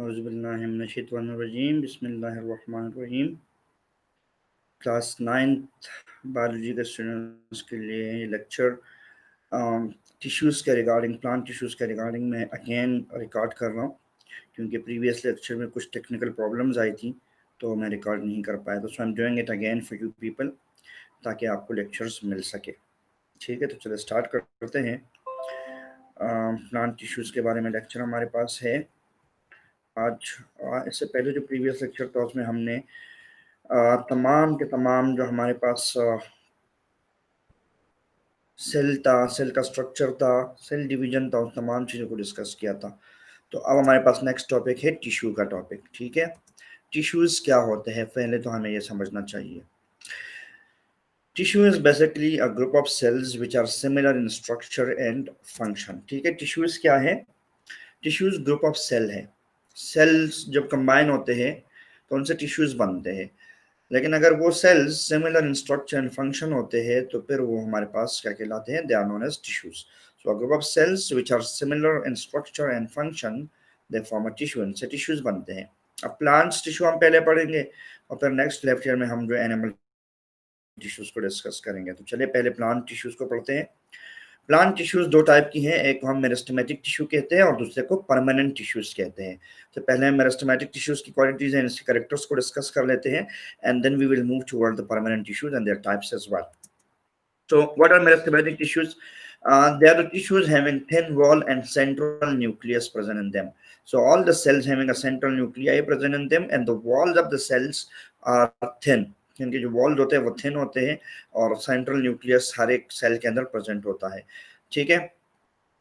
औज़ुबिल्लाहिमिनश्शैतानिर्रजीम बिस्मिल्लाहिर्रहमानिर्रहीम। Class 9th biology के students के लिए ये लेक्चर टिश्यूज़ के रिगार्डिंग, प्लांट टिश्यूज़ के रिगार्डिंग मैं अगेन रिकॉर्ड कर रहा हूँ क्योंकि प्रीवियस लेक्चर में कुछ टेक्निकल प्रॉब्लम्स आई थी तो मैं रिकॉर्ड नहीं कर पाया। तो so I am doing it again for you people ताकि आपको लेक्चर्स मिल सके। ठीक है, तो चलो स्टार्ट करते हैं। प्लांट टिश्यूज़ के बारे में लेक्चर हमारे पास है आज। इससे पहले जो प्रीवियस लेक्चर था उसमें हमने तमाम के तमाम जो हमारे पास सेल था, सेल का स्ट्रक्चर था, सेल डिवीजन था, उन तमाम चीज़ों को डिस्कस किया था। तो अब हमारे पास नेक्स्ट टॉपिक है टिश्यू का टॉपिक। ठीक है, टिश्यूज़ क्या होते हैं पहले तो हमें ये समझना चाहिए। Tissue is basically a group of cells which are similar in structure and function. ठीक है, टिश्यूज़ क्या है? टिश्यूज़ ग्रुप ऑफ सेल है। सेल्स जब कंबाइन होते हैं तो उनसे टिश्यूज़ बनते हैं, लेकिन अगर वो cells similar in structure and function होते हैं तो फिर वो हमारे पास क्या कहलाते हैं? They are known as tissues. So a group of cells which are similar in structure and function they form a tissue, इनसे टिश्यूज बनते हैं। अब प्लांट्स टिश्यू हम पहले पढ़ेंगे और फिर नेक्स्ट लेक्चर में हम जो एनिमल टिश्यूज को डिस्कस करेंगे। तो चलिए पहले प्लांट टिश्यूज को पढ़ते हैं। प्लांट टिश्यूज दो टाइप की हैं, एक को हम मेरिस्टेमेटिक टिश्यू कहते हैं और दूसरे को परमानेंट टिश्यूज कहते हैं। तो पहले हम मेरिस्टेमेटिक टिश्यूज की क्वालिटीज एंड इसके कैरेक्टर्स को डिस्कस कर लेते हैं and then we will move toward the permanent tissues and their types as well. So what are meristematic tissues? They are the tissues having thin wall and central nucleus present in them. So all the cells having a central nuclei present in them and the walls of the cells are thin. इनके जो walls होते हैं वो thin होते हैं और central nucleus हर एक cell के अंदर प्रेजेंट होता है। ठीक है,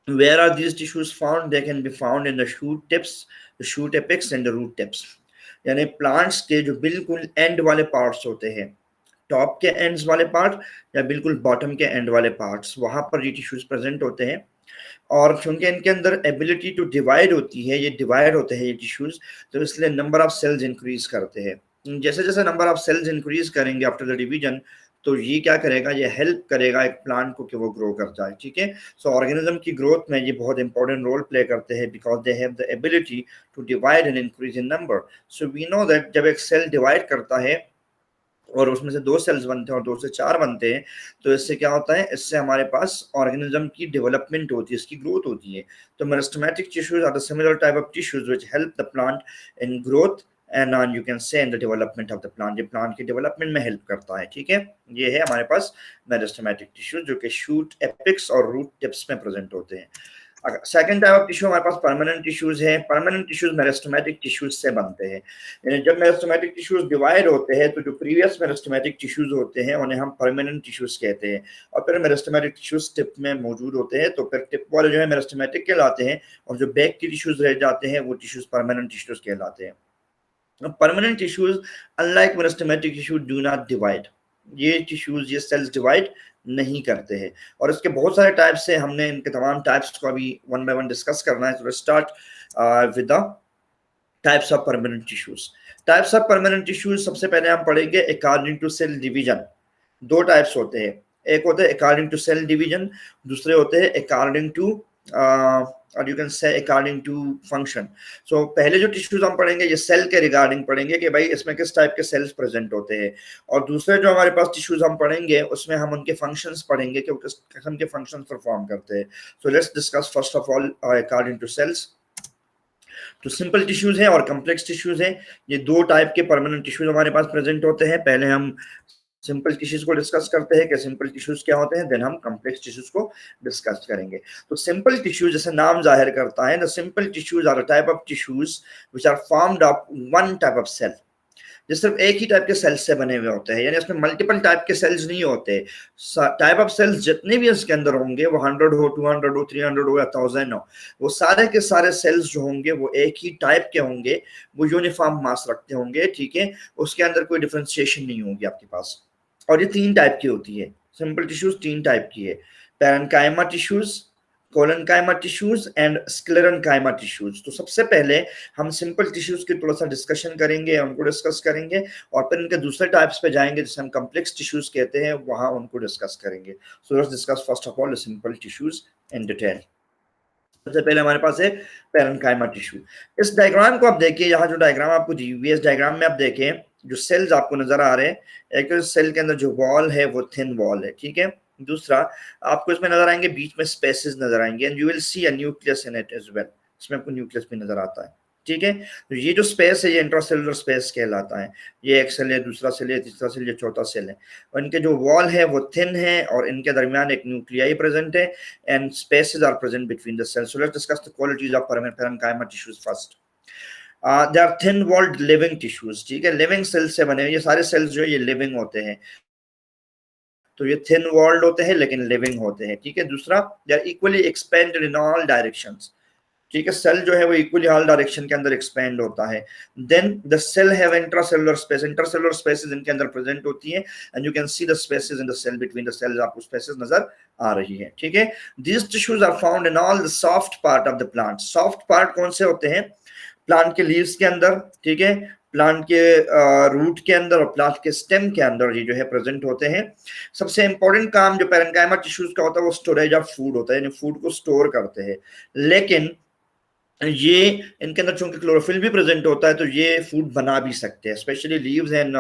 where are these tissues found? They can be found in the shoot tips, the shoot apex and the root tips. यानी प्लांट्स के जो बिल्कुल एंड वाले पार्ट्स होते हैं, टॉप के एंड्स वाले पार्ट या बिल्कुल बॉटम के एंड वाले पार्ट्स, वहां पर ये टिश्यूज प्रेजेंट होते हैं। और क्योंकि इनके अंदर एबिलिटी टू डिवाइड होती है, ये डिवाइड होते हैं ये टिश्यूज, तो इसलिए नंबर ऑफ सेल्स इंक्रीज करते हैं। जैसे जैसे नंबर ऑफ सेल्स इंक्रीज करेंगे आफ्टर द डिवीजन, तो ये क्या करेगा? ये हेल्प करेगा एक प्लांट को कि वो ग्रो कर जाए। ठीक है, सो ऑर्गेनिज्म की ग्रोथ में ये बहुत इंपॉर्टेंट रोल प्ले करते हैं because they have the ability to divide and increase in number. So we know that जब एक सेल डिवाइड करता है और उसमें से 2 सेल्स बनते हैं और 2 से 4 बनते हैं, तो इससे क्या होता है? इससे हमारे पास ऑर्गेनिज्म की डेवलपमेंट होती है, इसकी ग्रोथ होती है। तो meristematic tissues are the similar type of tissues which help the plant in growth and you can say in the development of the plant. ये प्लांट की डेवलपमेंट में हेल्प करता है। ठीक है, ये है हमारे पास मेरिस्टेमेटिक टिश्यूज जो कि शूट एपिक्स और रूट टिप्स में प्रेजेंट होते हैं। सेकेंड टाइप ऑफ टिश्यू हमारे पास परमानेंट टिश्यूज है। परमानेंट टिश्यूज मेरिस्टेमेटिक टिश्यूज से बनते हैं। यानी जब मेरिस्टेमेटिक टिश्यूज डिवाइड होते हैं तो जो प्रीवियस मेरिस्टेमेटिक टिश्यूज होते हैं उन्हें हम परमानेंट टिश्यूज कहते हैं, और फिर मेरिस्टेमेटिक टिश्यूज टिप में मौजूद होते हैं, तो फिर टिप वाले जो है मेरिस्टेमेटिक कहलाते हैं और जो बैक के टिश्यूज रह जाते हैं वो टिश्यूज परमानेंट टिश्यूज कहलाते हैं। Permanent tissues unlike meristematic tissue do not divide. ये टिश्यूज, ये सेल्स डिवाइड नहीं करते हैं और इसके बहुत सारे टाइप्स हैं। हमने इनके तमाम टाइप्स को अभी वन बाय वन डिस्कस करना है। तो start with the types of permanent tissues. Types of permanent tissues सबसे पहले हम पढ़ेंगे according to cell division. 2 types होते हैं, एक होते हैं अकॉर्डिंग टू सेल डिवीजन, दूसरे होते हैं अकॉर्डिंग टू और you can say according to function. So पहले जो टिश्यूज हम पढ़ेंगे ये सेल के रिगार्डिंग पढ़ेंगे कि भाई इसमें किस टाइप के सेल्स प्रेजेंट होते हैं, और दूसरे जो हमारे पास टिश्यूज हम पढ़ेंगे उसमें हम उनके फंक्शंस पढ़ेंगे कि वो किस किस्म के फंक्शंस परफॉर्म करते हैं। So let's discuss first of all according to cells. तो सिंपल टिश्यूज हैं और कॉम्प्लेक्स टिश्यूज हैं। ये 2 टाइप के परमानेंट टिश्यूज हमारे पास प्रेजेंट होते हैं। पहले हम सिंपल टिश्यूज को डिस्कस करते हैं कि सिंपल टिश्यूज क्या होते हैं, देन हम कॉम्प्लेक्स टिश्यूज को डिस्कस करेंगे। तो सिंपल टिश्यूज जैसे नाम जाहिर करता है, the simple tissues are a type of tissues which are formed of one type of cell. जो सिर्फ एक ही टाइप के सेल्स से बने हुए होते हैं, यानी इसमें मल्टीपल टाइप के सेल्स नहीं होते। टाइप ऑफ सेल्स जितने भी इसके अंदर होंगे, वो 100 हो, 200 हो, 300 हो या 1000 हो, वो सारे के सारे सेल्स जो होंगे वो एक ही टाइप के होंगे, वो यूनिफॉर्म मास रखते होंगे। ठीक है, उसके अंदर कोई डिफ्रेंशिएशन नहीं होगी आपके पास। और ये 3 टाइप की होती है, सिंपल टिश्यूज 3 टाइप की है, parenchyma tissues, collenchyma tissues and sclerenchyma tissues. तो सबसे पहले हम सिंपल टिश्यूज की थोड़ा सा डिस्कशन करेंगे, उनको डिस्कस करेंगे और फिर इनके दूसरे टाइप्स पे जाएंगे जिसे हम कॉम्प्लेक्स टिश्यूज कहते हैं, वहां उनको डिस्कस करेंगे। सो let's discuss first of all simple tissues in detail. सबसे पहले हमारे पास है पैरेन्काइमा टिश्यू। इस डायग्राम को आप देखिए, यहाँ जो डायग्राम आपको दी हुई है, इस डायग्राम में आप देखें जो सेल्स आपको नजर आ रहे हैं, एक तो सेल के अंदर जो वॉल है वो थिन वॉल है, ठीक है। दूसरा आपको इसमें नजर आएंगे बीच में स्पेसेस नजर आएंगे, and you will see a nucleus in it as well, इसमें आपको न्यूक्लियस भी नजर आता है, ठीक है। तो ये जो स्पेस है ये इंट्रासेलुलर स्पेस कहलाता है। ये एक सेल है, दूसरा सेल है, तीसरा सेल, ये चौथा सेल है, और इनके जो वॉल है वो थिन है और इनके दरमियान एक न्यूक्लियाई प्रेजेंट है and spaces are present between the cells. So let's discuss the qualities of parenchyma tissues first. They are thin-walled living tissues, ठीक है। लिविंग सेल्स से बने, ये सारे सेल्स जो है ये लिविंग होते हैं, तो ये थिन वॉल्ड होते हैं लेकिन लिविंग होते हैं, ठीक है। दूसरा, they are equally expanded in all directions, ठीक है। सेल जो है वो इक्वली हर डायरेक्शन के अंदर एक्सपेंड होता है। Then the cell have intracellular space, intracellular spaces इनके अंदर प्रेजेंट होती है, and you can see the spaces in the cell, between the cells आपको स्पेसेस नजर आ रही है, ठीक है। These tissues are found in all the soft part of the plant. Soft part कौन से होते हैं? प्लांट के लीव्स के अंदर, ठीक है, प्लांट के रूट के अंदर और प्लांट के स्टेम के अंदर ये जो है प्रेजेंट होते हैं। सबसे इंपॉर्टेंट काम जो पैरेन्काइमा टिश्यूज का होता है वो स्टोरेज ऑफ फूड होता है, यानी फूड को स्टोर करते हैं। लेकिन ये इनके अंदर चूंकि क्लोरोफिल भी प्रेजेंट होता है तो ये फूड बना भी सकते हैं, स्पेशली लीव्स एंड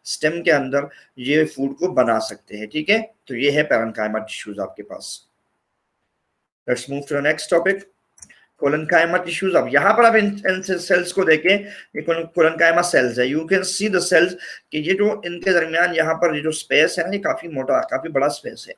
स्टेम के अंदर ये फूड को बना सकते हैं, ठीक है। तो ये है पैरेन्काइमा टिश्यूज आपके पास। Let's move to the next topic, collenchyma tissues. अब यहाँ पर आप इन सेल्स को देखें, ये कोलेनकाइमा सेल्स है। You can see the cells कि ये जो इनके दरमियान यहाँ पर ये जो स्पेस है ना, ये काफी मोटा, काफी बड़ा स्पेस है।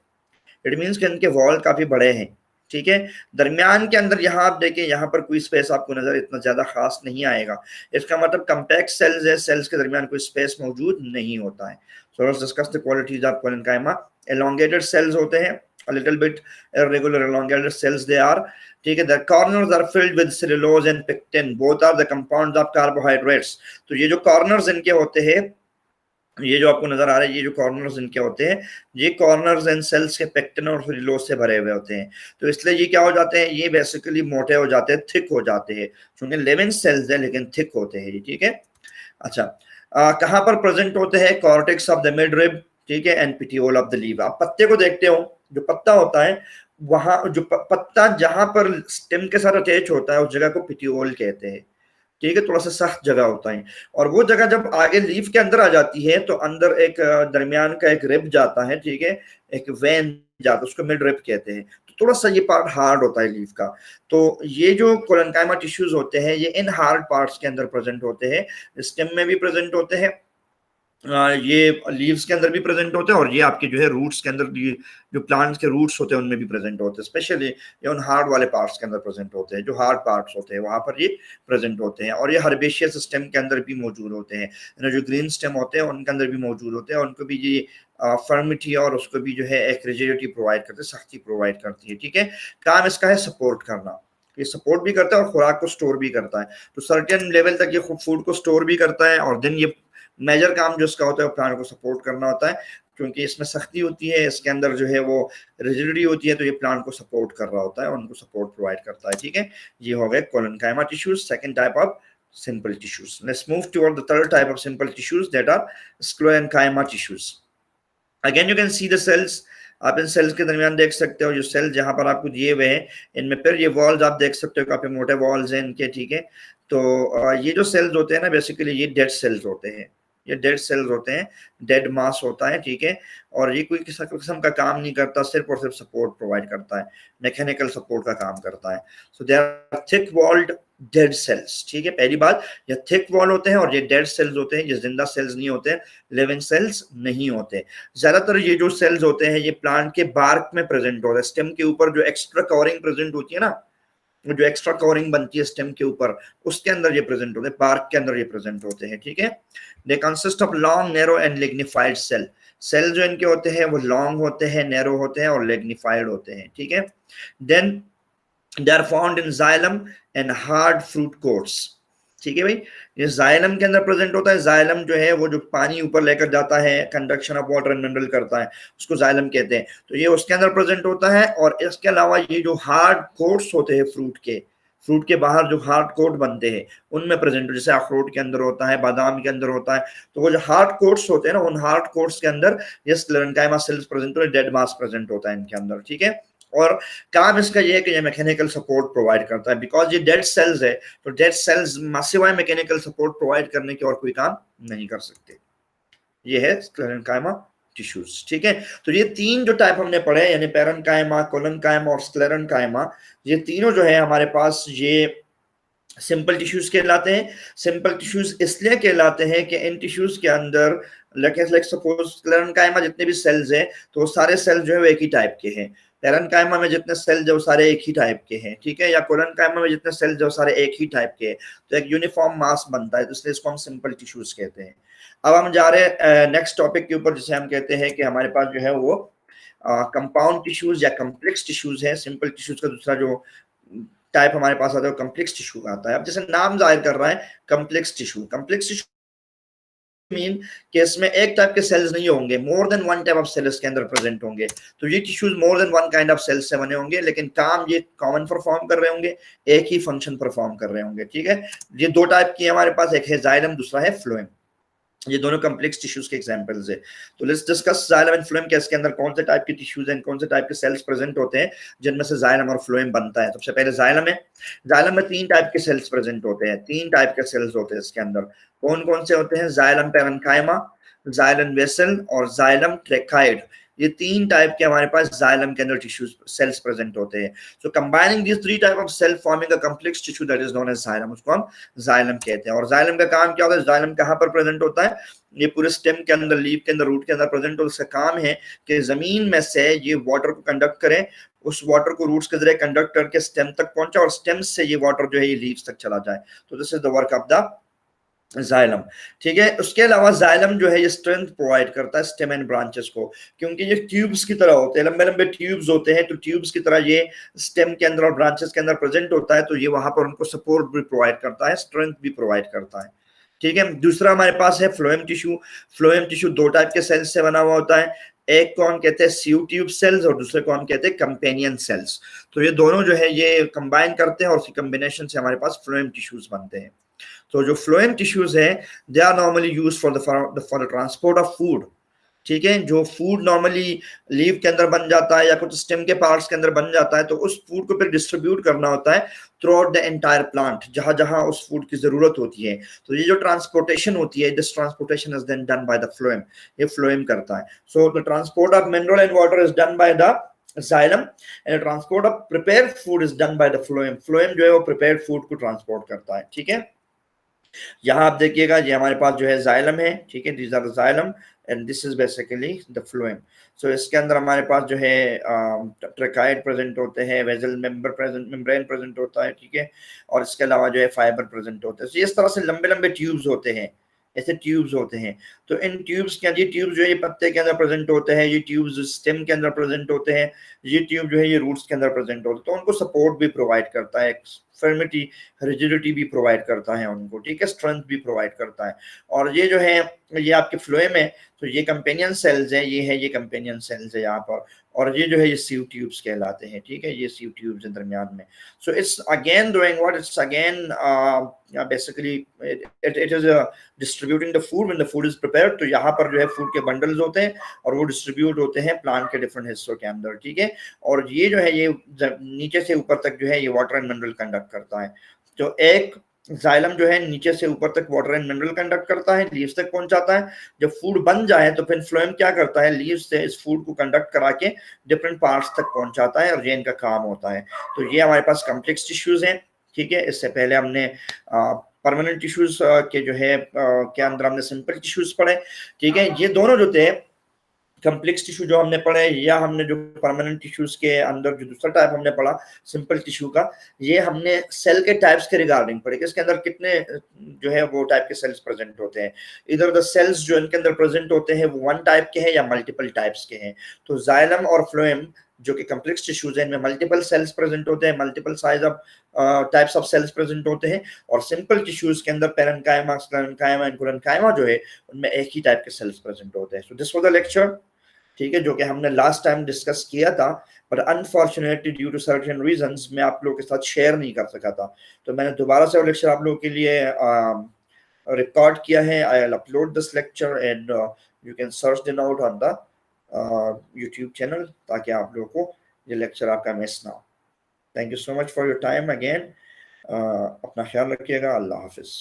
इट मीन्स कि इनके वॉल काफी बड़े हैं, ठीक है। दरमियान के अंदर यहाँ आप देखें, यहाँ पर कोई स्पेस आपको नजर इतना ज्यादा खास नहीं आएगा। इसका मतलब कम्पैक्ट सेल्स है, सेल्स के दरमियान कोई स्पेस मौजूद नहीं होता है। So let's discuss the qualities of collenchyma. Elongated cells होते हैं, a little bit irregular elongated cells they are, ठीक है। The corners are filled with cellulose and pectin, both are the compounds of carbohydrates। तो ये जो corners इनके होते हैं, ये जो आपको नजर आ रहा है, ये जो कॉर्नर्स इनके होते हैं, ये कॉर्नर्स इन सेल्स के पेक्टिन और सेलुलोज से भरे हुए होते हैं। तो इसलिए ये क्या हो जाते हैं, ये बेसिकली मोटे हो जाते हैं, थिक हो जाते हैं, क्योंकि लिविंग सेल्स है लेकिन थिक होते हैं ये, ठीक है। अच्छा, कहाँ पर प्रेजेंट होते हैं? Cortex of the mid rib, ठीक है, and petiole of the leaf. आप पत्ते को देखते हो, जो पत्ता होता है वहां जो पत्ता जहां पर स्टेम के साथ अटैच होता है उस जगह को पिटियोल कहते हैं, ठीक है। थोड़ा सा सख्त जगह होता है, और वो जगह जब आगे लीफ के अंदर आ जाती है तो अंदर एक दरमियान का एक रिब जाता है, ठीक है, एक वेन जाता है, उसको मिड रिब कहते हैं। तो थोड़ा सा ये पार्ट हार्ड होता है लीफ का। तो ये जो कोलेनकाइमा टिश्यूज होते हैं ये इन हार्ड पार्ट्स के अंदर प्रेजेंट होते हैं, स्टेम में भी प्रेजेंट होते हैं, ये लीव्स के अंदर भी प्रेजेंट होते हैं, और ये आपके जो है रूट्स के अंदर, ये जो प्लांट्स के रूट्स होते हैं उनमें भी प्रेजेंट होते हैं। स्पेशली ये उन हार्ड वाले पार्ट्स के अंदर प्रेजेंट होते हैं, जो हार्ड पार्ट्स होते हैं वहां पर ये प्रेजेंट होते हैं। और ये हर्बेशियस स्टेम के अंदर भी मौजूद होते हैं, जो ग्रीन स्टेम होते हैं उनके अंदर भी मौजूद होते हैं, उनको भी ये फर्मिटी और उसको भी जो है एक रिजिडिटी प्रोवाइड करते हैं, सख्ती प्रोवाइड करती है, ठीक है। काम इसका है सपोर्ट करना, ये सपोर्ट भी करता है और खुराक को स्टोर भी करता है। तो सर्टेन लेवल तक ये फूड को स्टोर भी करता है, और देन ये मेजर काम जो इसका होता है वो प्लांट को सपोर्ट करना होता है, क्योंकि इसमें सख्ती होती है, इसके अंदर जो है वो रिजिडिटी होती है, तो ये प्लांट को सपोर्ट कर रहा होता है, उनको सपोर्ट प्रोवाइड करता है, ठीक है। ये हो गए collenchyma tissues, second type of simple tissues. Let's move toward the third type of simple tissues, that are sclerenchyma tissues. Again you can see the cells, आप इन सेल्स के दरमियान देख सकते हो, जो सेल जहां पर आपको दिए हुए हैं इनमें फिर ये वॉल्स आप देख सकते हो, काफी मोटे वॉल्स हैं इनके, ठीक है। तो ये जो सेल्स होते हैं ना, बेसिकली ये डेड सेल्स होते हैं, ये डेड सेल्स होते हैं, डेड मास होता है, ठीक है। और ये कोई किस्म का काम नहीं करता, सिर्फ और सिर्फ सपोर्ट प्रोवाइड करता है, मैकेनिकल सपोर्ट का काम करता है। So they are thick walled dead cells, ठीक है। पहली बात, ये थिक वॉल होते हैं और ये डेड सेल्स होते हैं, ये जिंदा सेल्स नहीं होते हैं, लिविंग सेल्स नहीं होते। ज्यादातर ये जो सेल्स होते हैं ये प्लांट के बार्क में प्रेजेंट होते हैं, स्टेम के ऊपर जो एक्स्ट्रा कवरिंग प्रेजेंट होती है ना, जो एक्स्ट्रा कवरिंग बनती है स्टेम के ऊपर, उसके अंदर ये प्रेजेंट होते हैं, बार्क के अंदर ये प्रेजेंट होते हैं, ठीक है। They consist of long, narrow and lignified cell. Cell जो इनके होते हैं वो लॉन्ग होते हैं, नैरो होते हैं और लिग्निफाइड होते हैं, ठीक है। Then they are found in xylem and hard fruit coats, ठीक है भाई। ये जाइलम के अंदर प्रेजेंट होता है, जाइलम जो है वो जो पानी ऊपर लेकर जाता है, conduction of water and mineral करता है, उसको जाइलम कहते हैं। तो ये उसके अंदर प्रेजेंट होता है, और इसके अलावा ये जो हार्ड कोट्स होते हैं फ्रूट के बाहर जो हार्ड कोट बनते हैं उनमें प्रेजेंट हो, जैसे अखरोट के अंदर होता है, बादाम के अंदर होता है। तो वो जो हार्ड कोट्स होते हैं ना, उन हार्ड कोट्स के अंदर ये स्क्लेरेन्काइमा सेल्स प्रेजेंट होते हैं, डेड मास प्रेजेंट होता है इनके अंदर, ठीक है। और काम इसका ये है कि ये मैकेनिकल सपोर्ट प्रोवाइड करता है, बिकॉज ये डेड सेल्स है, तो डेड सेल्स सिवाय मैकेनिकल सपोर्ट प्रोवाइड करने के और कोई काम नहीं कर सकते। ये है स्क्लेरेंकाइमा टिश्यूज, ठीक है। तो ये तीन जो टाइप हमने पढ़े, यानी पेरेन्काइमा, कोलेनकाइमा और स्क्लेरेंकाइमा, ये तीनों जो है हमारे पास ये सिंपल टिश्यूज कहलाते हैं। सिंपल टिश्यूज इसलिए कहलाते हैं कि इन टिश्यूज के अंदर लाइक सपोज स्क्लेरेंकाइमा जितने भी सेल्स हैं तो वो सारे सेल्स जो है वो एक ही टाइप के हैं। पेरेन्काइमा में जितने सेल्स है वो सारे एक ही टाइप के हैं, ठीक है, या कोलेनकाइमा में जितने सेल्स है वो सारे एक ही टाइप के हैं, तो एक यूनिफॉर्म मास बनता है, तो इसलिए इसको हम सिंपल टिश्यूज कहते हैं। अब हम जा रहे हैं नेक्स्ट टॉपिक के ऊपर, जिसे हम कहते हैं कि हमारे पास जो है वो कंपाउंड टिश्यूज या कम्प्लेक्स टिश्यूज है। सिंपल टिश्यूज का दूसरा जो टाइप हमारे पास आता है कम्प्लेक्स टिश्यू का आता है। अब जैसे नाम जाहिर कर रहा है complex tissue, complex tissue mean कि इसमें एक टाइप के सेल्स नहीं होंगे, more than one type of cells के अंदर प्रेजेंट होंगे। तो ये tissues more than one kind of cells से बने होंगे, लेकिन काम ये कॉमन परफॉर्म कर रहे होंगे, एक ही फंक्शन परफॉर्म कर रहे होंगे, ठीक है। ये दो टाइप की हमारे पास, एक है जाइलम, दूसरा है फ्लोएम। ये दोनों कम्प्लेक्स टिश्यूज के एग्जांपल्स है। तो let's discuss xylem and phloem के इसके अंदर कौन से टाइप के टिश्यूज हैं, कौन से टाइप के सेल्स प्रेजेंट होते हैं जिनमें से जाइलम और फ्लोएम बनता है। सबसे पहले जाइलम है। जाइलम में तीन टाइप के सेल्स प्रेजेंट होते हैं, तीन टाइप के सेल्स होते हैं इसके अंदर। कौन कौन से होते हैं? जाइलम पेरेन्काइमा, जाइलम वेसल और जाइलम ट्रेकाइड। ये तीन टाइप के हमारे पास जाइलम के अंदर टिश्यूज सेल्स प्रेजेंट होते हैं। So combining this three type of cell forming a complex tissue that is known as xylem, उसको हम जाइलम कहते हैं। और जाइलम का काम क्या होता है? जाइलम कहाँ पर प्रेजेंट होता है? ये पूरे स्टेम के अंदर, लीफ के अंदर, रूट के अंदर प्रेजेंट हो। उसका काम है कि जमीन में से ये वाटर को कंडक्ट करें, उस वाटर को रूट्स के जरिए कंडक्ट करके स्टेम तक पहुंचा और स्टेम से ये वाटर जो है ये लीव्स तक चला जाए। तो this is the work of the xylem, ठीक है। उसके अलावा जाइलम जो है ये स्ट्रेंथ प्रोवाइड करता है स्टेम एंड ब्रांचेस को, क्योंकि ये ट्यूब्स की तरह होते हैं, लंबे लंबे ट्यूब्स होते हैं, तो ट्यूब्स की तरह ये स्टेम के अंदर और ब्रांचेस के अंदर प्रेजेंट होता है, तो ये वहां पर उनको सपोर्ट भी प्रोवाइड करता है, स्ट्रेंथ भी प्रोवाइड करता है, ठीक है। दूसरा हमारे पास है फ्लोएम टिश्यू। फ्लोएम टिश्यू दो टाइप के सेल्स से बना हुआ होता है, एक को हम कहते हैं सीयू ट्यूब सेल्स और दूसरे को हम कहते हैं कंपेनियन सेल्स। तो ये दोनों जो है ये कंबाइन करते हैं और उसी कॉम्बिनेशन से हमारे पास फ्लोएम टिश्यूज बनते हैं। तो जो फ्लोएम टिश्यूज है they are normally use for the transport of food, ठीक है। जो फूड नॉर्मली लीव के अंदर बन जाता है या कुछ स्टेम के पार्ट्स के अंदर बन जाता है, तो उस फूड को फिर डिस्ट्रीब्यूट करना होता है through out the entire plant, जहां जहां उस फूड की जरूरत होती है। तो ये जो ट्रांसपोर्टेशन होती है, this transportation is then done by the phloem, ये फ्लोएम करता है। So the transport of mineral and water is done by the xylem and transport of prepared food is done by the phloem। phloem जो है वो prepared food को transport करता है, ठीक है। यहाँ आप देखिएगा ये हमारे पास जो है जाइलम है, ठीक है, this are the xylem and this is basically the phloem. So इसके अंदर हमारे पास जो है ट्रेकाइड प्रेजेंट होते हैं, vessel member present, membrane present होता है, ठीक है, और इसके अलावा जो है फाइबर प्रेजेंट होते हैं। so इस तरह से लंबे लंबे ट्यूब्स होते हैं, ऐसे ट्यूब्स होते हैं। तो इन ट्यूब्स के ये ट्यूब जो है ये पत्ते के अंदर प्रेजेंट होते हैं, ये ट्यूब्स स्टेम के अंदर प्रेजेंट होते हैं, ये ट्यूब जो है ये रूट्स के अंदर प्रेजेंट होते हैं, तो उनको सपोर्ट भी प्रोवाइड करता है, फर्मिटी, रिजिडिटी भी प्रोवाइड करता है उनको, ठीक है, स्ट्रेंथ भी प्रोवाइड करता है। और ये जो है ये आपके फ्लोएम है, तो ये कंपेनियन सेल्स है, ये है ये कंपेनियन सेल्स है यहाँ पर, और ये जो है ये सीव ट्यूब्स कहलाते हैं, ठीक है, ये सीव ट्यूब्स हैं दरमियान में। So it's again doing what, it's again basically it is distributing the food when the food is prepared. तो यहाँ पर जो है फूड के बंडल्स होते हैं और वो डिस्ट्रीब्यूट होते हैं प्लांट के डिफरेंट हिस्सों के अंदर, ठीक है। और ये जो है ये नीचे से ऊपर तक जो है ये वाटर एंड मिनरल कंडक्ट करता है। तो एक जाइलम जो है नीचे से ऊपर तक वाटर एंड मिनरल कंडक्ट करता है, लीव्स तक पहुंचाता है। जब फूड बन जाए तो फिर फ्लोएम क्या करता है, लीव्स से इस फूड को कंडक्ट करा के डिफरेंट पार्ट्स तक पहुंचाता है, और ये इनका काम होता है। तो ये हमारे पास कॉम्प्लेक्स टिश्यूज हैं, ठीक है। इससे पहले हमने परमानेंट टिश्यूज के जो है के अंदर हमने सिंपल टिश्यूज पढ़े, ठीक है। ये दोनों जो थे कम्प्लेक्स टिश्यू जो हमने पढ़े, या हमने जो परमानेंट टिश्यूज के अंदर जो दूसरा टाइप हमने पढ़ा सिंपल टिश्यू का, ये हमने सेल के टाइप्स के रिगार्डिंग पढ़े कि इसके अंदर कितने जो है वो टाइप के सेल्स प्रेजेंट होते हैं। इधर द सेल्स जो इनके अंदर प्रेजेंट होते हैं वो वन टाइप के हैं या मल्टीपल टाइप्स के हैं। तो जाइलम और फ्लोएम जो कि कम्प्लेक्स टिश्यूज हैं, इनमें मल्टीपल सेल्स प्रेजेंट होते हैं, multiple size of types of sales present होते हैं। और सिंपल टिश्यूज के अंदर पेरेन्काइमा, स्क्लेरेन्काइमा एंड कोलेन्काइमा जो है उनमें एक ही टाइप के सेल्स प्रेजेंट होते हैं। So this was the lecture, ठीक है, जो कि हमने लास्ट टाइम डिस्कस किया था, but unfortunately due to certain reasons मैं आप लोगों के साथ शेयर नहीं कर सका था। तो मैंने दोबारा से वो लेक्चर आप लोगों के लिए रिकॉर्ड किया है। I will upload this lecture and you can search them out on the YouTube channel, ताकि आप लोगों को ये लेक्चर आपका मिस ना हो। Thank you so much for your time again. अपना ख्याल रखिएगा। अल्लाह हाफिज़।